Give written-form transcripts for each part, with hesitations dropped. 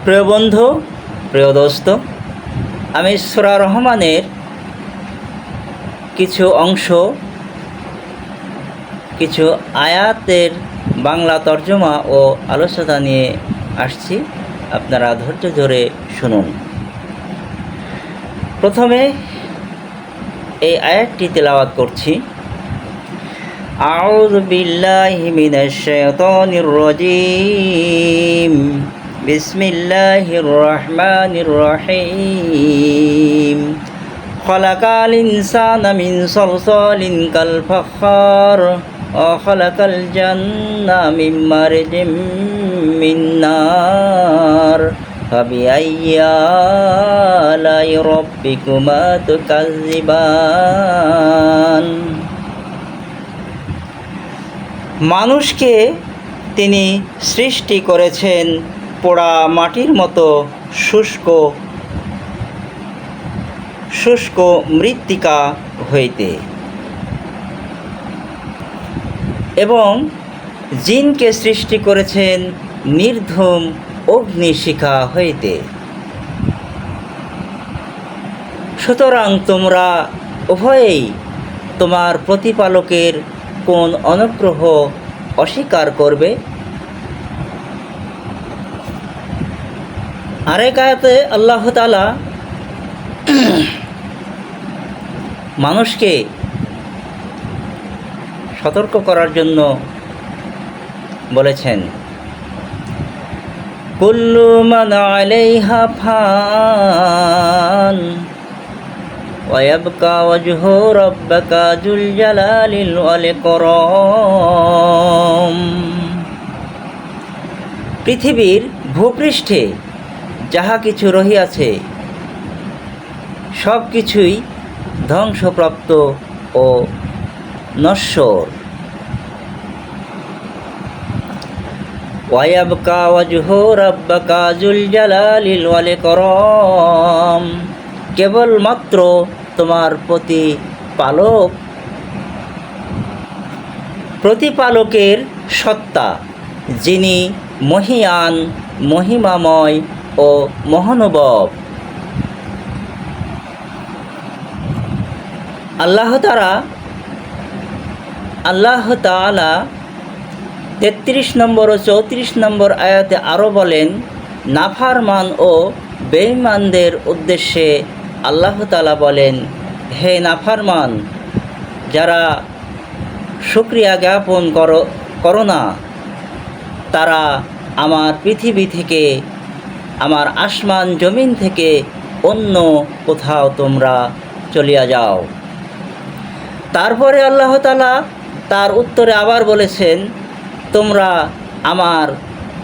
প্রিয় বন্ধু, প্রিয় দোস্ত, আমি সূরা রহমানের কিছু অংশ, কিছু আয়াতের বাংলা তর্জমা ও আলোচনা নিয়ে আসছি। আপনারা ধৈর্য ধরে শুনুন। প্রথমে এই আয়াতটি তেলাওয়াত করছি। আউযু বিল্লাহি মিনাশ শাইতানির রাজীম। বিসমিল্লাহির রহমানির রহিম। খলাকাল ইনসানা মিন সলসালিন কাল ফাখার ওয়া খলাকাল জান্না মিন মারজিম মিন নার ফাবিআইয়ি আলাই রাব্বিকুমা তুকাজ্জিবান। মানুষকে তিনি সৃষ্টি করেছেন পোড়া মাটির মতো শুষ্ক মৃত্তিকা হইতে, এবং জিনকে সৃষ্টি করেছেন নির্ধূম অগ্নিশিখা হইতে। সুতরাং তোমরা উভয়েই তোমার প্রতিপালকের কোন অনুগ্রহ অস্বীকার করবে? আরেক আয়াতে আল্লাহ তাআলা মানুষকে সতর্ক করার জন্য বলেছেন, কুল্লু মান আলাইহা ফান ওয়া ইয়াবকা ওয়াজহু রাব্বিকা যুল জালালিল ওয়াল ইকরাম। পৃথিবীর ভূপৃষ্ঠে যাহা কিছু রহিয়াছে সব কিছুই ধ্বংসপ্রাপ্ত ও নশ্বর। ওয়া ইয়াবকা ওয়াজহু রাব্বিকা যুল জালালিল ওয়াল ইকরাম। কেবলমাত্র তোমার প্রতিপালকের সত্তা, যিনি মহিয়ান, মহিমাময় ও মহানুভব। আল্লাহ তাআলা 33 নম্বর ও 34 নম্বর আয়াতে আরও বলেন, নাফরমান ও বেঈমানদের উদ্দেশ্যে আল্লাহ তাআলা বলেন, হে নাফরমান, যারা শুকরিয়া জ্ঞাপন করো না, তারা আমার পৃথিবী থেকে, আমার আসমান জমিন থেকে অন্য কোথাও তোমরা চলিয়া যাও। তারপরে আল্লাহ তাআলা তার উত্তরে আবার বলেছেন, তোমরা আমার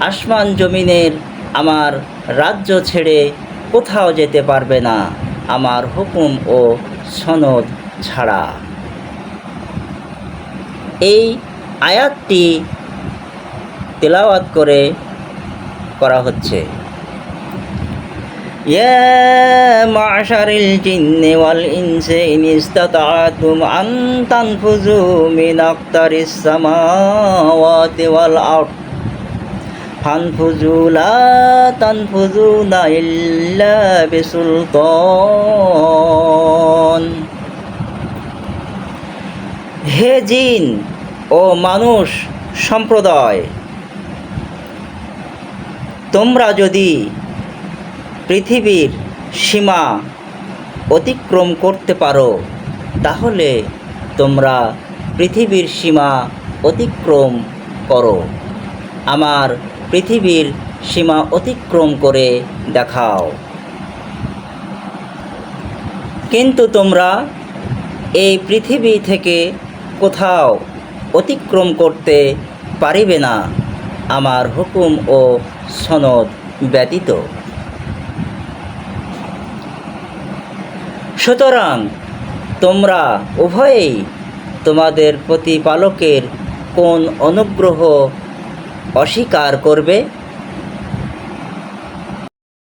আসমান জমিনের, আমার রাজ্য ছেড়ে কোথাও যেতে পারবে না আমার হুকুম ও সনদ ছাড়া। এই আয়াতটি তেলাওয়াত করা হচ্ছে। ইয়া মা'শারিল জিন্নি ওয়াল ইনসি ইন ইসতাতা'তুম আন তানফুযু মিন আকতারিস সামাওয়াতি ওয়াল আরদ ফানফুযু লা তানফুযুনা ইল্লা বিসুলতান। হে জিন ও মানুষ সম্প্রদায়, তোমরা যদি পৃথিবীর সীমা অতিক্রম করতে পারো, তাহলে তোমরা পৃথিবীর সীমা অতিক্রম করো। আমার পৃথিবীর সীমা অতিক্রম করে দেখাও। কিন্তু তোমরা এই পৃথিবী থেকে কোথাও অতিক্রম করতে পারিবে না আমার হুকুম ও সনদ ব্যতীত। সুতরাং তোমরা উভয়েই তোমাদের প্রতিপালকের কোন অনুগ্রহ অস্বীকার করবে?